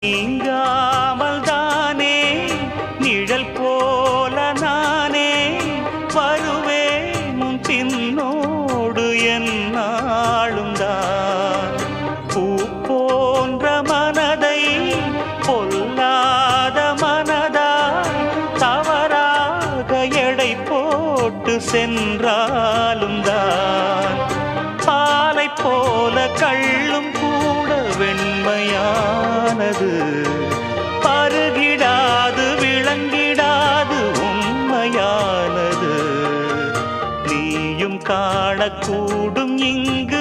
நீங்காமல் தானே நிழல் போல நானே வருவேன் உன் பின்னோடு என்னாலும் தான். பூ போன்ற மனதை பொல்லாத மனதாய் தவறாக எடை போட்டு சென்றாலும் தான். பாலை போல கள்ளும் கூட வெண்மையானது, பருகிடாது விளங்கிடாது உண்மையானது. நீயும் காணக்கூடும் இங்கு